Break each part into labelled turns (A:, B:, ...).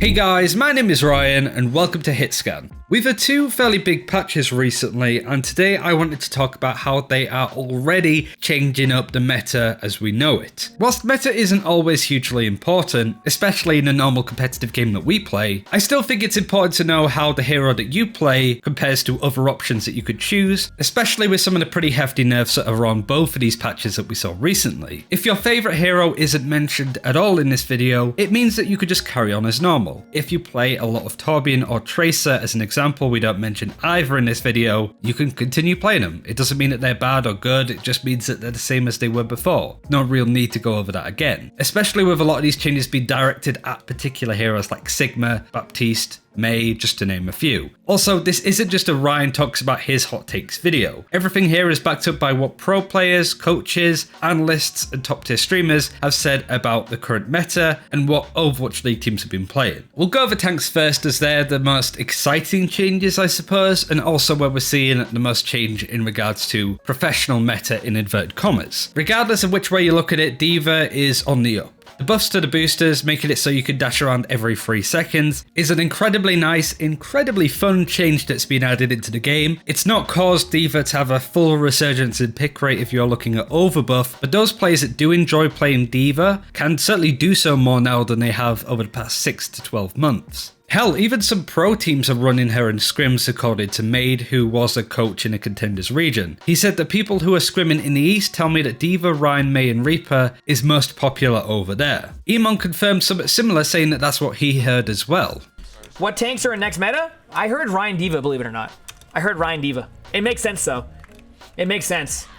A: Hey guys, my name is Ryan and welcome to HitScan. We've had two fairly big patches recently, and today I wanted to talk about how they are already changing up the meta as we know it. Whilst meta isn't always hugely important, especially in a normal competitive game that we play, I still think it's important to know how the hero that you play compares to other options that you could choose, especially with some of the pretty hefty nerfs that are on both of these patches that we saw recently. If your favourite hero isn't mentioned at all in this video, it means that you could just carry on as normal. If you play a lot of Torbjorn or Tracer as an example, we don't mention either in this video, you can continue playing them. It doesn't mean that they're bad or good, it just means that they're the same as they were before. No real need to go over that again. Especially with a lot of these changes being directed at particular heroes like Sigma, Baptiste, May, just to name a few. Also, this isn't just a Ryan talks about his hot takes video. Everything here is backed up by what pro players, coaches, analysts, and top tier streamers have said about the current meta and what Overwatch League teams have been playing. We'll go over tanks first as they're the most exciting changes, I suppose, and also where we're seeing the most change in regards to professional meta in inverted commas. Regardless of which way you look at it, D.Va is on the up. The buffs to the boosters, making it so you can dash around every 3 seconds, is an incredibly nice, incredibly fun change that's been added into the game. It's not caused D.Va to have a full resurgence in pick rate if you're looking at overbuff, but those players that do enjoy playing D.Va can certainly do so more now than they have over the past 6 to 12 months. Hell, even some pro teams are running her in scrims, according to Made, who was a coach in a contender's region. He said that people who are scrimming in the East tell me that D.Va, Ryan, May and Reaper is most popular over there. Emon confirmed something similar, saying that that's what he heard as well.
B: What tanks are in next meta? I heard Ryan D.Va, believe it or not. I heard Ryan D.Va. It makes sense though. It makes sense.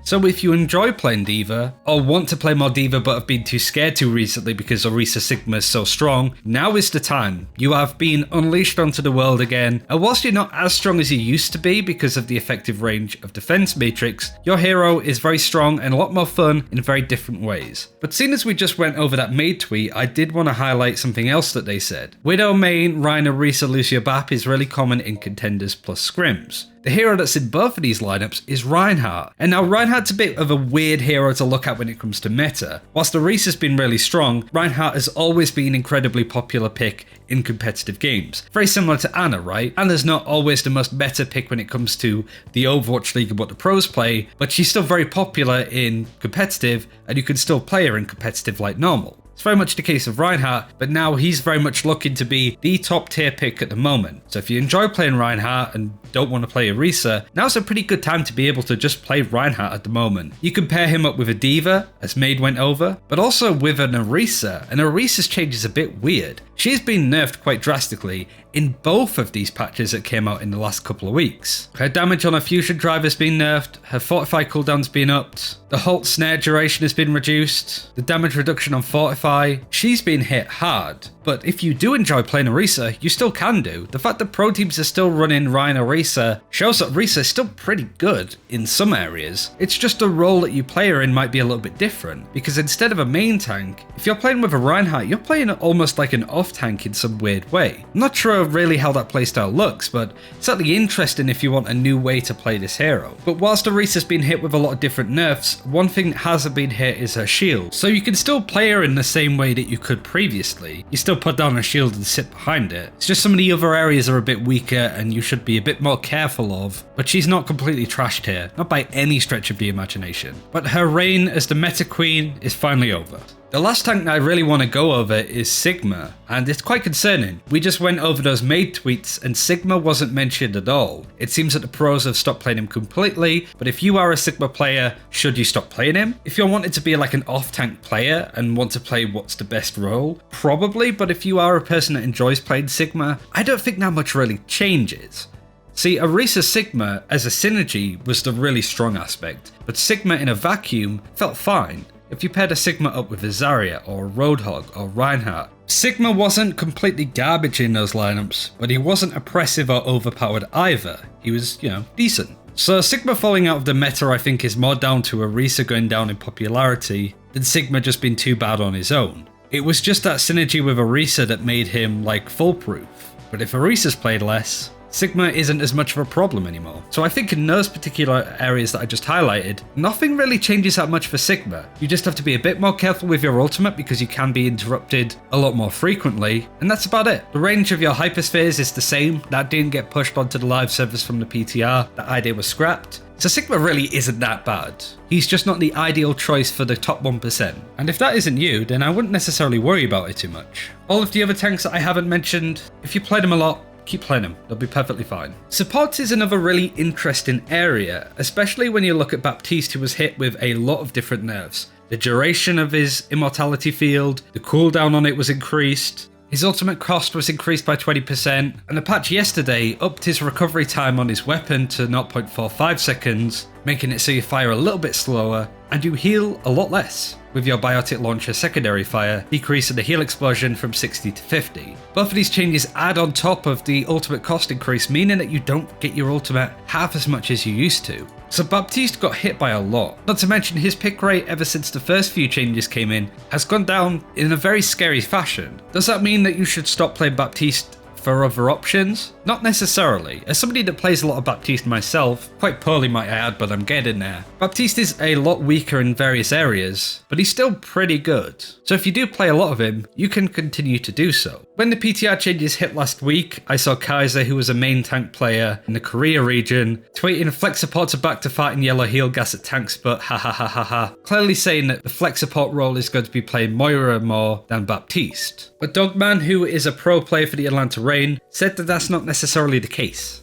A: So if you enjoy playing D.Va, or want to play more D.Va but have been too scared to recently because Orisa Sigma is so strong, now is the time. You have been unleashed onto the world again, and whilst you're not as strong as you used to be because of the effective range of defense matrix, your hero is very strong and a lot more fun in very different ways. But seeing as we just went over that Made tweet, I did want to highlight something else that they said. Widow main, Rhino, Orisa, Lucio, Bap is really common in contenders plus scrims. The hero that's in both of these lineups is Reinhardt. And now Reinhardt's a bit of a weird hero to look at when it comes to meta. Whilst Orisa's been really strong, Reinhardt has always been an incredibly popular pick in competitive games. Very similar to Anna, right? Anna's not always the most meta pick when it comes to the Overwatch League and what the pros play, but she's still very popular in competitive, and you can still play her in competitive like normal. It's very much the case of Reinhardt, but now he's very much looking to be the top tier pick at the moment. So if you enjoy playing Reinhardt and don't want to play Orisa, now's a pretty good time to be able to just play Reinhardt at the moment. You can pair him up with a D.Va, as Made went over, but also with an Orisa, and Orisa's change is a bit weird. She's been nerfed quite drastically in both of these patches that came out in the last couple of weeks. Her damage on her fusion drive has been nerfed, her fortify cooldown's been upped, the halt snare duration has been reduced, the damage reduction on fortify, she's been hit hard. But if you do enjoy playing Orisa, you still can do. The fact that pro teams are still running Ryan Orisa shows that Orisa is still pretty good in some areas. It's just the role that you play her in might be a little bit different, because instead of a main tank, if you're playing with a Reinhardt, you're playing almost like an off tank in some weird way. I'm not sure really how that playstyle looks, but it's certainly interesting if you want a new way to play this hero. But whilst Orisa's been hit with a lot of different nerfs, one thing that hasn't been hit is her shield. So you can still play her in the same way that you could previously. You still put down a shield and sit behind it. It's just some of the other areas are a bit weaker and you should be a bit more careful of, but she's not completely trashed here, not by any stretch of the imagination. But her reign as the meta queen is finally over. The last tank that I really want to go over is Sigma, and it's quite concerning. We just went over those Made tweets and Sigma wasn't mentioned at all. It seems that the pros have stopped playing him completely, but if you are a Sigma player, should you stop playing him? If you're wanting to be like an off-tank player and want to play what's the best role, probably, but if you are a person that enjoys playing Sigma, I don't think that much really changes. See, Orisa Sigma as a synergy was the really strong aspect, but Sigma in a vacuum felt fine. If you paired a Sigma up with a Zarya or a Roadhog or Reinhardt, Sigma wasn't completely garbage in those lineups, but he wasn't oppressive or overpowered either. He was, decent. So Sigma falling out of the meta I think is more down to Orisa going down in popularity than Sigma just being too bad on his own. It was just that synergy with Orisa that made him foolproof. But if Orisa's played less, Sigma isn't as much of a problem anymore. So I think in those particular areas that I just highlighted, nothing really changes that much for Sigma. You just have to be a bit more careful with your ultimate because you can be interrupted a lot more frequently, and that's about it. The range of your hyperspheres is the same. That didn't get pushed onto the live service from the PTR. That idea was scrapped. So Sigma really isn't that bad. He's just not the ideal choice for the top 1%. And if that isn't you, then I wouldn't necessarily worry about it too much. All of the other tanks that I haven't mentioned, if you play them a lot, keep playing them, they'll be perfectly fine. Support is another really interesting area, especially when you look at Baptiste, who was hit with a lot of different nerfs. The duration of his immortality field, the cooldown on it was increased, his ultimate cost was increased by 20%, and the patch yesterday upped his recovery time on his weapon to 0.45 seconds, making it so you fire a little bit slower, and you heal a lot less, with your biotic launcher secondary fire decreasing the heal explosion from 60 to 50. Both of these changes add on top of the ultimate cost increase, meaning that you don't get your ultimate half as much as you used to. So Baptiste got hit by a lot. Not to mention his pick rate ever since the first few changes came in has gone down in a very scary fashion. Does that mean that you should stop playing Baptiste for other options? Not necessarily. As somebody that plays a lot of Baptiste myself, quite poorly might I add, but I'm getting there. Baptiste is a lot weaker in various areas, but he's still pretty good. So if you do play a lot of him, you can continue to do so. When the PTR changes hit last week, I saw Kaiser, who was a main tank player in the Korea region, tweeting flex supports are back to fighting yellow heal gas at tanks, but ha ha ha ha ha. Clearly saying that the flex support role is going to be playing Moira more than Baptiste. But Dogman, who is a pro player for the Atlanta Reign, said that that's not necessarily the case.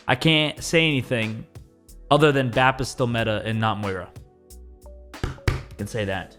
C: I can't say anything other than Bap is still meta and not Moira. I can say that.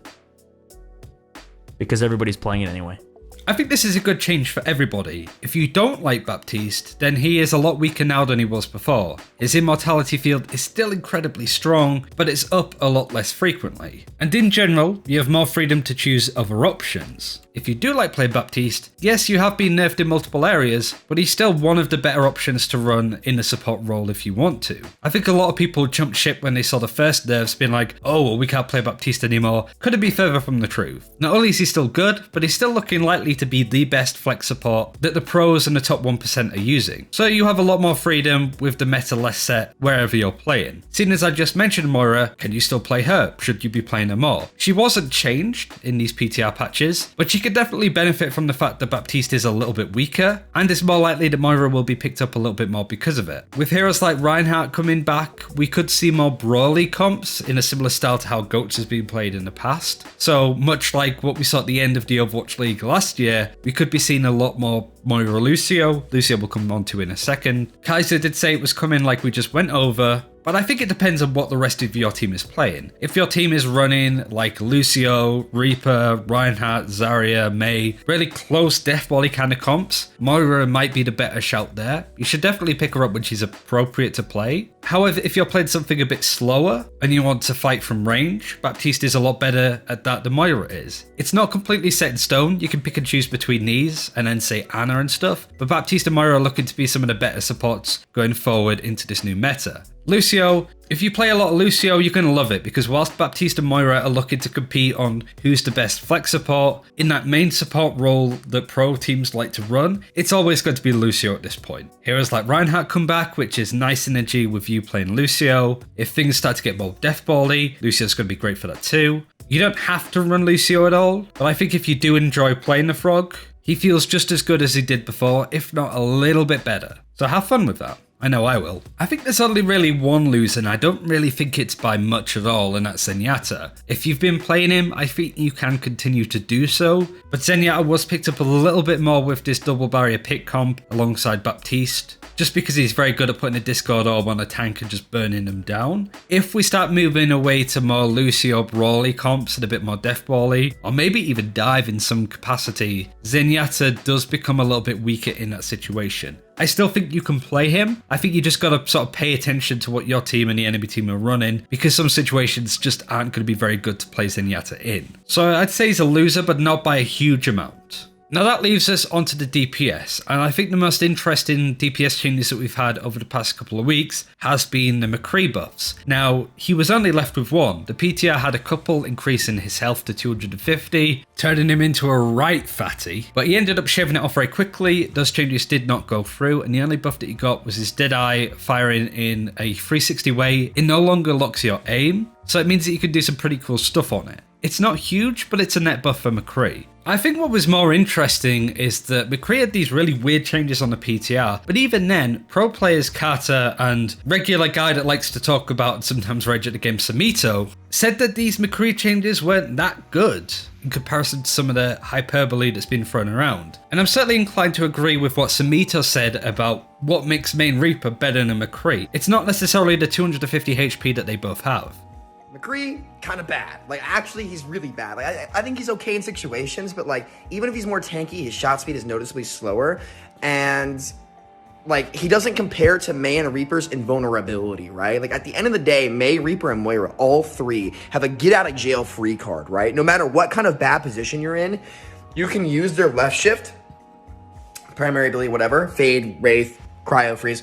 C: Because everybody's playing it anyway.
A: I think this is a good change for everybody. If you don't like Baptiste, then he is a lot weaker now than he was before. His immortality field is still incredibly strong, but it's up a lot less frequently. And in general, you have more freedom to choose other options. If you do like playing Baptiste, yes, you have been nerfed in multiple areas, but he's still one of the better options to run in the support role if you want to. I think a lot of people jumped ship when they saw the first nerfs, being like, oh, well, we can't play Baptiste anymore. Couldn't be further from the truth. Not only is he still good, but he's still looking likely to be the best flex support that the pros and the top 1% are using. So you have a lot more freedom with the meta less set wherever you're playing. Seeing as I just mentioned Moira, can you still play her? Should you be playing her more? She wasn't changed in these PTR patches, but she could definitely benefit from the fact that Baptiste is a little bit weaker, and it's more likely that Moira will be picked up a little bit more because of it. With heroes like Reinhardt coming back, we could see more brawly comps in a similar style to how Goats has been played in the past. So much like what we saw at the end of the Overwatch League last year, we could be seeing a lot more Moira Lucio. Lucio will come on to in a second. Kaiser did say it was coming like we just went over, but I think it depends on what the rest of your team is playing. If your team is running like Lucio, Reaper, Reinhardt, Zarya, Mei, really close death volley kind of comps, Moira might be the better shout there. You should definitely pick her up when she's appropriate to play. However, if you're playing something a bit slower and you want to fight from range, Baptiste is a lot better at that than Moira is. It's not completely set in stone. You can pick and choose between these and then say Ana and stuff, but Baptiste and Moira are looking to be some of the better supports going forward into this new meta. Lucio, if you play a lot of Lucio, you're going to love it, because whilst Baptiste and Moira are looking to compete on who's the best flex support, in that main support role that pro teams like to run, it's always going to be Lucio at this point. Heroes like Reinhardt come back, which is nice synergy with you playing Lucio. If things start to get more deathbally, Lucio's going to be great for that too. You don't have to run Lucio at all, but I think if you do enjoy playing the Frog, he feels just as good as he did before, if not a little bit better. So have fun with that. I know I will. I think there's only really one loser, and I don't really think it's by much at all, and that's Zenyatta. If you've been playing him, I think you can continue to do so, but Zenyatta was picked up a little bit more with this double barrier pick comp alongside Baptiste, just because he's very good at putting a Discord orb on a tank and just burning them down. If we start moving away to more Lucio brawly comps and a bit more deathbally, or maybe even dive in some capacity, Zenyatta does become a little bit weaker in that situation. I still think you can play him. I think you just gotta sort of pay attention to what your team and the enemy team are running, because some situations just aren't going to be very good to play Zenyatta in. So I'd say he's a loser, but not by a huge amount. Now that leaves us onto the DPS, and I think the most interesting DPS changes that we've had over the past couple of weeks has been the McCree buffs. Now, he was only left with one. The PTR had a couple, increasing his health to 250, turning him into a right fatty, but he ended up shaving it off very quickly. Those changes did not go through, and the only buff that he got was his Deadeye firing in a 360 way. It no longer locks your aim, so it means that you can do some pretty cool stuff on it. It's not huge, but it's a net buff for McCree. I think what was more interesting is that McCree had these really weird changes on the PTR, but even then, pro players Carter and regular guy that likes to talk about and sometimes rage at the game Samito said that these McCree changes weren't that good in comparison to some of the hyperbole that's been thrown around. And I'm certainly inclined to agree with what Samito said about what makes main Reaper better than McCree. It's not necessarily the 250 HP that they both have.
D: McCree, kind of bad. Like, actually, he's really bad. Like, I think he's okay in situations, but, like, even if he's more tanky, his shot speed is noticeably slower. And, like, he doesn't compare to Mei and Reaper's invulnerability, right? Like, at the end of the day, Mei, Reaper, and Moira, all three have a get-out-of-jail-free card, right? No matter what kind of bad position you're in, you can use their left shift, primary ability, whatever, Fade, Wraith, Cryo Freeze,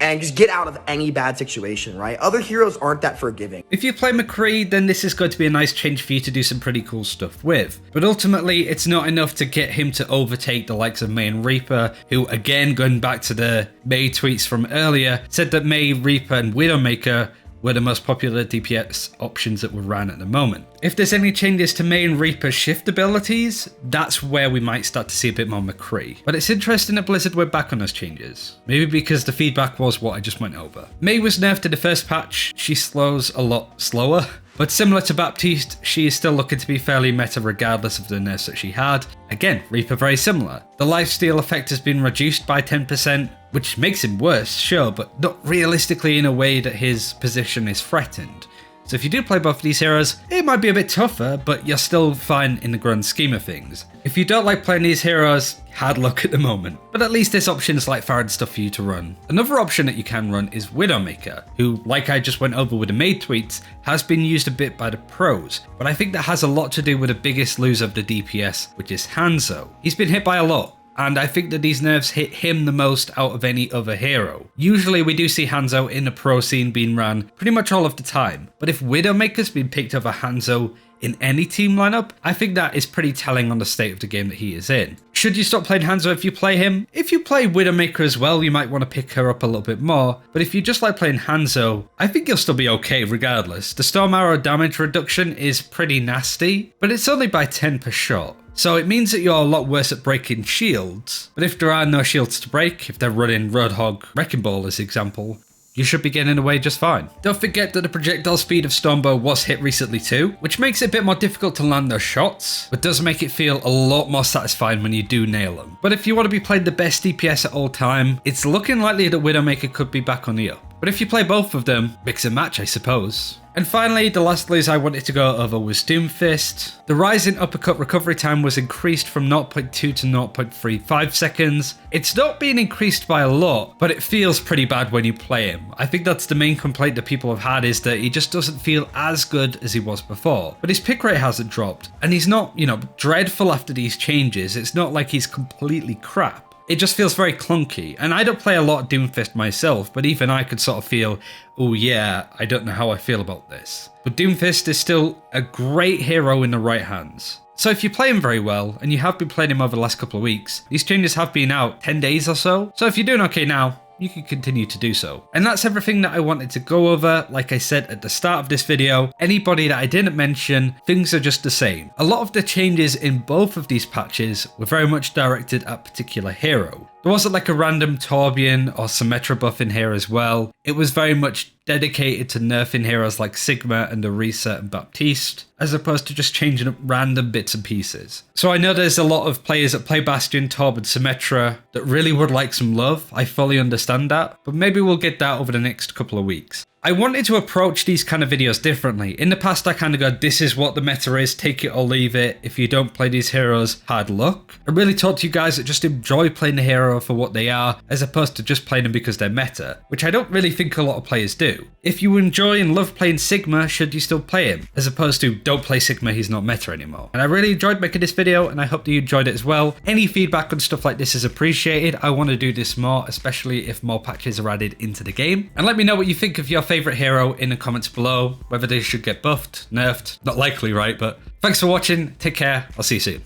D: and just get out of any bad situation, right? Other heroes aren't that forgiving.
A: If you play McCree, then this is going to be a nice change for you to do some pretty cool stuff with. But ultimately, it's not enough to get him to overtake the likes of Mei and Reaper, who, again, going back to the Mei tweets from earlier, said that Mei, Reaper, and Widowmaker were the most popular DPS options that were ran at the moment. If there's any changes to Mei and Reaper's shift abilities, that's where we might start to see a bit more McCree. But it's interesting that Blizzard went back on those changes. Maybe because the feedback was what I just went over. Mei was nerfed in the first patch. She slows a lot slower. But similar to Baptiste, she is still looking to be fairly meta regardless of the nerfs that she had. Again, Reaper very similar. The lifesteal effect has been reduced by 10%, which makes him worse, sure, but not realistically in a way that his position is threatened. So if you do play both of these heroes, it might be a bit tougher, but you're still fine in the grand scheme of things. If you don't like playing these heroes, hard luck at the moment, but at least there's options like Fire and stuff for you to run. Another option that you can run is Widowmaker, who, like I just went over with the Maid tweets, has been used a bit by the pros, but I think that has a lot to do with the biggest loser of the DPS, which is Hanzo. He's been hit by a lot, and I think that these nerfs hit him the most out of any other hero. Usually we do see Hanzo in the pro scene being ran pretty much all of the time, but if Widowmaker's been picked over Hanzo in any team lineup, I think that is pretty telling on the state of the game that he is in. Should you stop playing Hanzo if you play him? If you play Widowmaker as well, you might want to pick her up a little bit more, but if you just like playing Hanzo, I think you'll still be okay regardless. The Storm Arrow damage reduction is pretty nasty, but it's only by 10 per shot. So it means that you're a lot worse at breaking shields, but if there are no shields to break, if they're running Roadhog Wrecking Ball as example, you should be getting away just fine. Don't forget that the projectile speed of Stormbow was hit recently too, which makes it a bit more difficult to land those shots, but does make it feel a lot more satisfying when you do nail them. But if you want to be playing the best DPS at all time, it's looking likely that Widowmaker could be back on the up. But if you play both of them, mix and match I suppose. And finally, the last lose I wanted to go over was Doomfist. The rise in uppercut recovery time was increased from 0.2 to 0.35 seconds. It's not being increased by a lot, but it feels pretty bad when you play him. I think that's the main complaint that people have had, is that he just doesn't feel as good as he was before. But his pick rate hasn't dropped, and he's not, dreadful after these changes. It's not like he's completely crap. It just feels very clunky, and I don't play a lot of Doomfist myself, but even I could sort of feel, oh yeah, I don't know how I feel about this. But Doomfist is still a great hero in the right hands. So if you play him very well, and you have been playing him over the last couple of weeks, these changes have been out 10 days or so, so if you're doing okay now, you can continue to do so. And that's everything that I wanted to go over. Like I said at the start of this video, anybody that I didn't mention, things are just the same. A lot of the changes in both of these patches were very much directed at a particular hero. There wasn't like a random Torbjorn or Symmetra buff in here as well. It was very much dedicated to nerfing heroes like Sigma and Orisa and Baptiste, as opposed to just changing up random bits and pieces. So I know there's a lot of players that play Bastion, Torb and Symmetra that really would like some love. I fully understand that, but maybe we'll get that over the next couple of weeks. I wanted to approach these kind of videos differently. In the past, I kind of go, this is what the meta is, take it or leave it. If you don't play these heroes, hard luck. I really talk to you guys that just enjoy playing the hero for what they are, as opposed to just playing them because they're meta, which I don't really think a lot of players do. If you enjoy and love playing Sigma, should you still play him? As opposed to, don't play Sigma, he's not meta anymore. And I really enjoyed making this video, and I hope that you enjoyed it as well. Any feedback on stuff like this is appreciated. I want to do this more, especially if more patches are added into the game. And let me know what you think of your favorite hero in the comments below, whether they should get buffed, nerfed, not likely, right? But thanks for watching, take care, I'll see you soon.